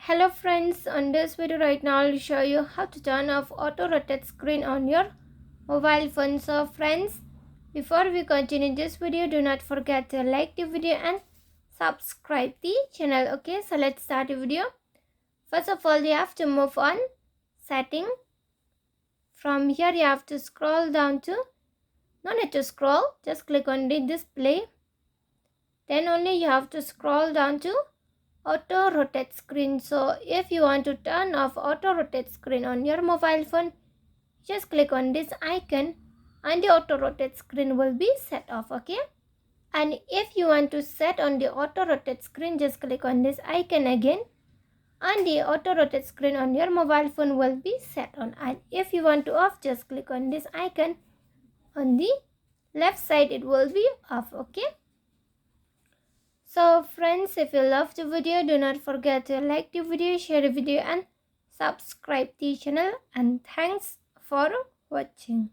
Hello friends, on this video right now I'll show you how to turn off auto rotate screen on your mobile phone. So friends, before we continue this video, do not forget to like the video and subscribe the channel. Okay, so let's start the video. First of all, you have to move on setting. From here you have to scroll down to, no need to scroll, just click on the display. Then only you have to scroll down to auto rotate screen. So if you want to turn off auto rotate screen on your mobile phone, just click on this icon and the auto rotate screen will be set off. Okay, and if you want to set on the auto rotate screen, just click on this icon again and the auto rotate screen on your mobile phone will be set on. And if you want to off, just click on this icon on the left side, it will be off. Okay, so friends, if you love the video, do not forget to like the video, share the video and subscribe the channel, and thanks for watching.